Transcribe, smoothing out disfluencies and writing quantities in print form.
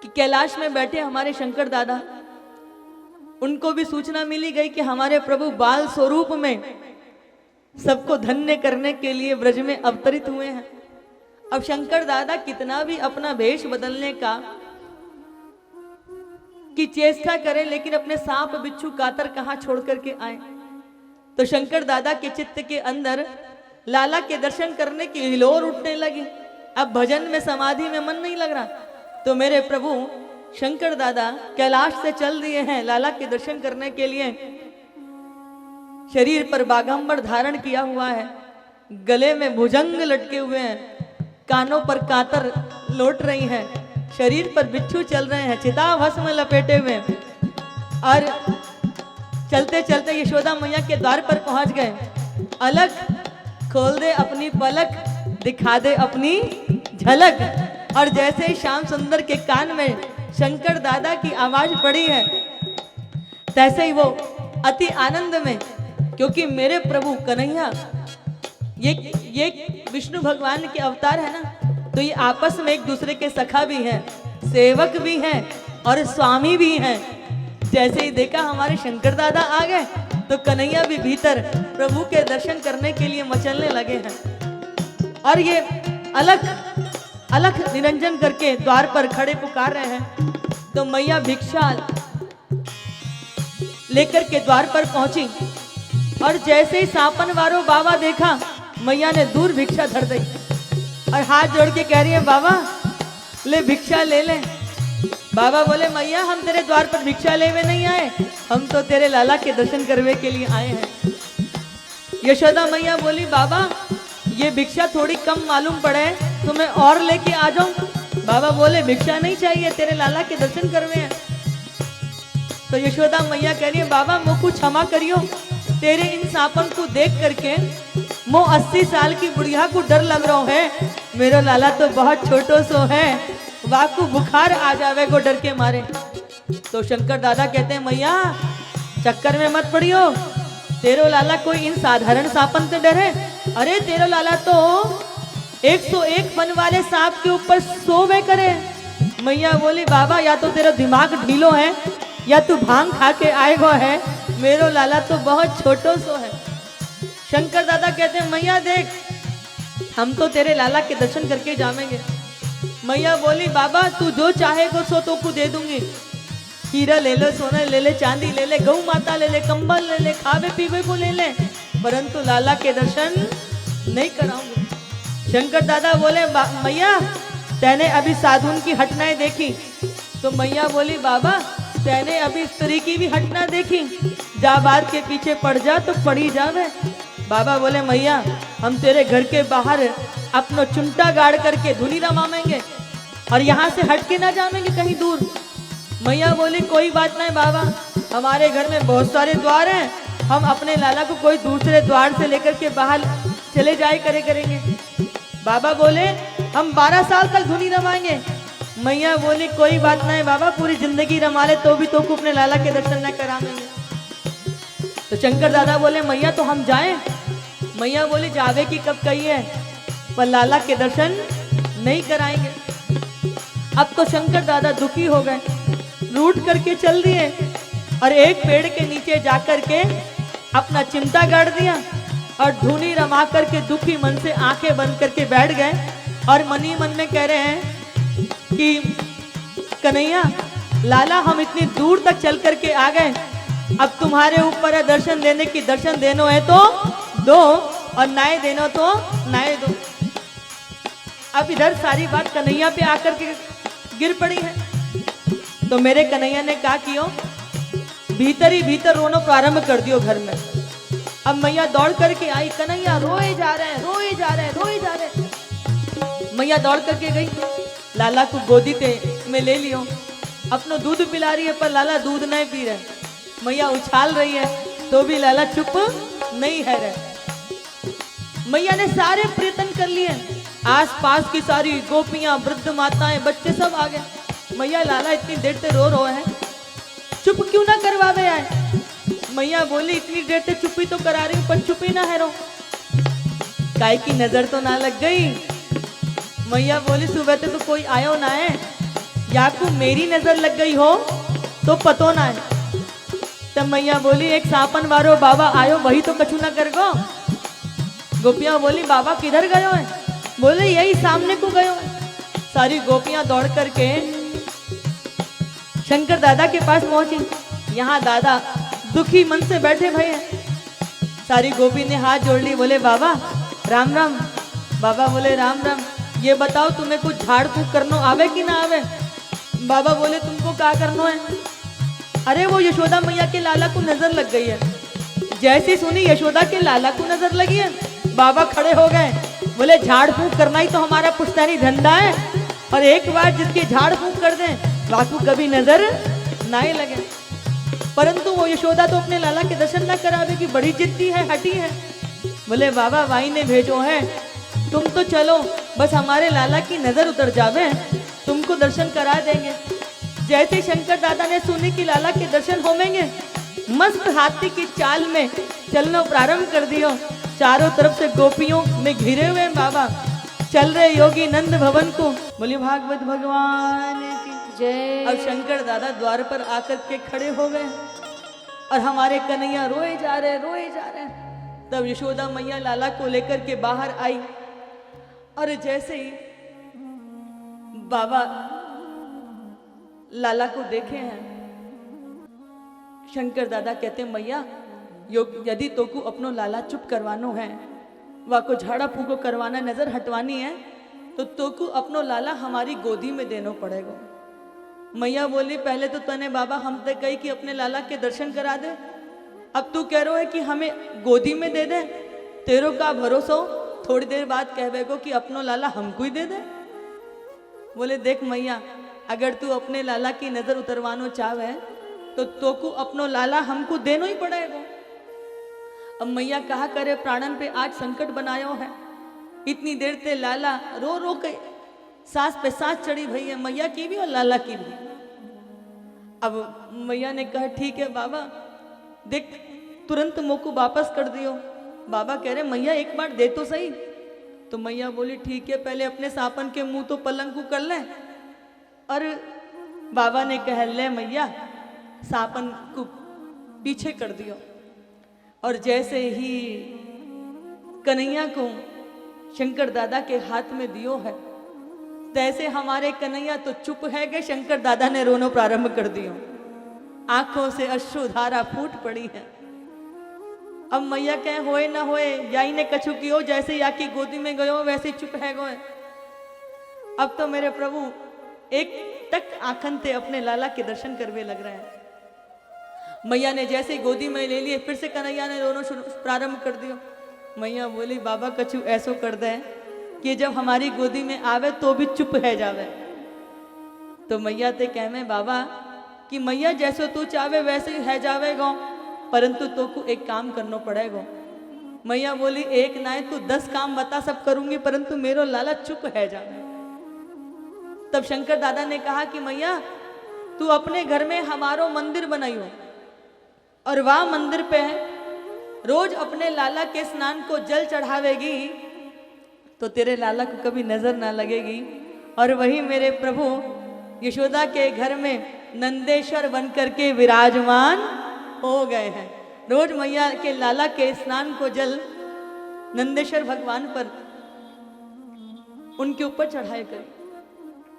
कि कैलाश में बैठे हमारे शंकर दादा, उनको भी सूचना मिली गई कि हमारे प्रभु बाल स्वरूप में सबको धन्य करने के लिए ब्रज में अवतरित हुए हैं। अब शंकर दादा कितना भी अपना भेष बदलने का की चेष्टा करें, लेकिन अपने सांप बिच्छू कातर कहां छोड़ करके आए। तो शंकर दादा के चित्त के अंदर लाला के दर्शन करने की हिलोर उठने लगी। अब भजन में समाधि में मन नहीं लग रहा, तो मेरे प्रभु शंकर दादा कैलाश से चल दिए हैं लाला के दर्शन करने के लिए। शरीर पर बागंबर धारण किया हुआ है, गले में भुजंग लटके हुए हैं, कानों पर कातर लौट रही हैं, शरीर पर बिच्छू चल रहे हैं, चिता भस्म में लपेटे हुए, और चलते चलते यशोदा मैया के द्वार पर पहुंच गए। अलग खोल दे अपनी पलक, दिखा दे अपनी झलक। और जैसे ही श्याम सुंदर के कान में शंकर दादा की आवाज पड़ी है, तैसे ही वो अति आनंद में, क्योंकि मेरे प्रभु कन्हैया ये विष्णु भगवान के अवतार है ना, तो ये आपस में एक दूसरे के सखा भी हैं, सेवक भी हैं और स्वामी भी हैं। जैसे ही देखा हमारे शंकर दादा आ गए, तो कन्हैया भी भीतर प्रभु के दर्शन करने के लिए मचलने लगे हैं। और ये अलख अलख निरंजन करके द्वार पर खड़े पुकार रहे हैं। तो मैया भिक्षा लेकर के द्वार पर पहुंची, और जैसे ही सापन वारो बाबा देखा, मैया ने दूर भिक्षा धर दी और हाथ जोड़ के कह रही है, बाबा ले भिक्षा ले ले। बाबा बोले, मैया हम तेरे द्वार पर भिक्षा लेवे नहीं आए, हम तो तेरे लाला के दर्शन करने के लिए आए हैं। यशोदा मैया बोली, बाबा ये भिक्षा थोड़ी कम मालूम पड़े, तो मैं और लेके आ जाऊं। बाबा बोले, भिक्षा नहीं चाहिए, तेरे लाला के दर्शन करवे हैं। तो यशोदा मैया कह रही है, बाबा मुझको क्षमा करियो, तेरे इन सापन को देख करके मो 80 साल की बुढ़िया को डर लग रहा है। मेरा लाला तो बहुत छोटो सो है, वाकू बुखार आ जावे को डर के मारे। तो शंकर दादा कहते हैं, मैया चक्कर में मत पड़ियो, तेरो लाला कोई इन साधारण सापन से डरे। अरे तेरो लाला तो 101 फन वाले सांप के ऊपर सोवे करे। मैया बोली, बाबा या तो तेरा दिमाग ढीलो है, या तू भांग खा के आएगो है, मेरो लाला तो बहुत छोटो सो है। शंकर दादा कहते हैं, मैया देख हम तो तेरे लाला के दर्शन करके जाएंगे। मैया बोली, बाबा तू जो चाहेगो सो तो को दे दूंगी, हीरा ले ले, सोना ले ले, चांदी ले ले, गौ माता ले ले, कंबल ले ले, खावे पीवे को ले ले, परंतु लाला के दर्शन नहीं कराऊंगी। शंकर दादा बोले, मैया तैने अभी साधुन की हटनाएं देखी? तो मैया बोली, बाबा तैने अभी स्त्री की भी हटना देखी? जा बात के पीछे पड़ जा तो पड़ी जावे। बाबा बोले, मैया हम तेरे घर के बाहर अपना चुमटा गाड़ करके धुनी रमाएंगे और यहाँ से हट के ना जाएंगे कहीं दूर। मैया बोली, कोई बात नहीं बाबा, हमारे घर में बहुत सारे द्वार हैं, हम अपने लाला को कोई दूसरे द्वार से लेकर के बाहर चले जाए करेंगे। बाबा बोले, हम 12 साल तक धुनी रमाएंगे। मैया बोली, कोई बात नहीं बाबा, पूरी जिंदगी रमा ले तो भी तो को अपने लाला के दर्शन न कराएंगे। तो शंकर दादा बोले, मैया तो हम जाएं? मैया बोली, जावे की कब कही है, पर लाला के दर्शन नहीं कराएंगे। अब तो शंकर दादा दुखी हो गए, रूठ करके चल दिए और एक पेड़ के नीचे जाकर के अपना चिमटा गाड़ दिया और धुनी रमा करके दुखी मन से आंखें बंद करके बैठ गए। और मनी मन में कह रहे हैं कि कन्हैया लाला हम इतनी दूर तक चल करके आ गए, अब तुम्हारे ऊपर है दर्शन देने की, दर्शन देनो है तो दो और नाय देनो तो नाय दो। अब इधर सारी बात कन्हैया पे आकर के गिर पड़ी है। तो मेरे कन्हैया ने क्या किया, भीतर ही भीतर रोना प्रारंभ कर दियो घर में। अब मैया दौड़ करके आई, कन्हैया रोए जा रहे हैं, रोए जा रहे हैं, रोए जा रहे हैं। मैया दौड़ करके गई, लाला को गोदी में ले लियो, अपनो दूध पिला रही है, पर लाला दूध नहीं पी रहे। मैया उछाल रही है तो भी लाला चुप नहीं है रहे। मैया ने सारे प्रयत्न कर लिए, आसपास की सारी गोपियां, वृद्ध माताएं, बच्चे सब आ गए। मैया लाला इतनी देर से रो रहे हैं, चुप क्यों ना करवावे आए? मैया बोली, इतनी देर से चुप्पी तो करा रही हूँ, पर चुप्पी ना है रो, काय की नजर तो ना लग गई। मैया बोली, सुबह तो कोई आयो ना है, याकू मेरी नजर लग गई हो तो पतो ना है। तब मैया बोली एक सापन वारो बाबा आयो वही तो कछु ना कर गो। गोपियां बोली बाबा किधर गयो है? बोले यही सामने को गयो है। सारी गोपियां दौड़ करके शंकर दादा के पास पहुंची। यहाँ दादा दुखी मन से बैठे भये हैं। सारी गोपी ने हाथ जोड़ ली, बोले बाबा राम राम। बाबा बोले राम राम। ये बताओ तुम्हें कुछ झाड़ फूक करनो आवे कि ना आवे? बाबा बोले तुमको क्या करनो है? अरे वो यशोदा मैया के लाला को नजर लग गई है। जैसे सुनी यशोदा के लाला को नजर लगी है, बाबा खड़े हो गए। बोले झाड़ फूक करना ही तो हमारा पुश्तैनी धंधा है, और एक बार जिसकी झाड़ फूक कर दें वाकू कभी नजर ना ही लगे। परंतु वो यशोदा तो अपने लाला के दर्शन ना करावेगी, बड़ी जिद्दी है, हटी है। बोले बाबा भाई ने भेजो है, तुम तो चलो, बस हमारे लाला की नजर उतर जावे, तुमको दर्शन करा देंगे। जैसे शंकर दादा ने सुनी कि लाला के दर्शन होंगे, मस्त हाथी की चाल में चलना प्रारंभ कर दियो। चारों तरफ से गोपियों में घिरे हुए बाबा चल रहे योगी नंद भवन को। बोलिए भागवत भगवान की जय। अब शंकर दादा द्वार पर आकर के खड़े हो गए और हमारे कन्हैया रोए जा रहे। तब यशोदा मैया लाला को लेकर के बाहर आई, और जैसे ही बाबा लाला को देखे हैं, शंकर दादा कहते मैया यदि तो को अपनो लाला चुप करवानो है, वा को झाड़ा फूको करवाना, नजर हटवानी है, तो को अपनो लाला हमारी गोदी में देनो पड़ेगा। मैया बोली पहले तो तने बाबा हम ते कही कि अपने लाला के दर्शन करा दे, अब तू कह रहा है कि हमें गोदी में दे दे। तेरो का भरोसा थोड़ी देर बाद कहवे को कि अपनो लाला हमको ही दे दे। बोले देख मैया, अगर तू अपने लाला की नजर उतरवानो चाहे तो को अपनो लाला हमको देनो ही पड़ेगा। अब मैया कहा करे प्राणन पे आज संकट बनायो है, इतनी देर ते लाला रो रो के सांस पे सांस चढ़ी भई है, मैया की भी और लाला की भी। अब मैया ने कहा ठीक है बाबा, देख तुरंत मोको वापस कर दियो। बाबा कह रहे मैया एक बार दे तो सही। तो मैया बोली ठीक है, पहले अपने सापन के मुंह तो पलंग को कर ले। और बाबा ने कह ले मैया सापन को पीछे कर दियो। और जैसे ही कन्हैया को शंकर दादा के हाथ में दियो है, तैसे हमारे कन्हैया तो चुप है गए, शंकर दादा ने रोनो प्रारंभ कर दियो। आंखों से अश्रुधारा फूट पड़ी है। अब मैया कहे होए ना होए, याई ने कछु कियो, जैसे या की गोदी में गयो वैसे चुप है गए। अब तो मेरे प्रभु एक तक आंखन थे अपने लाला के दर्शन करवे लग रहे हैं। मैया ने जैसे गोदी में ले लिए, फिर से कन्हैया ने रोनो प्रारंभ कर दियो। मैया बोली बाबा कछु ऐसो कर दे कि जब हमारी गोदी में आवे तो भी चुप है जावे। तो मैया ते कहमे बाबा कि मैया जैसे तू चावे वैसे ही है जावेगा, परंतु तो को एक काम करना पड़ेगा। मैया बोली एक ना तू 10 काम बता सब करूंगी, परंतु मेरो लाला चुप है जावे। तब शंकर दादा ने कहा कि मैया तू अपने घर में हमारो मंदिर बनाइयो, और वह मंदिर पे रोज अपने लाला के स्नान को जल चढ़ावेगी तो तेरे लाला को कभी नजर ना लगेगी। और वही मेरे प्रभु यशोदा के घर में नंदेश्वर बनकर के विराजमान हो गए हैं। रोज मैया के लाला के स्नान को जल नंदेश्वर भगवान पर उनके ऊपर चढ़ाए करें।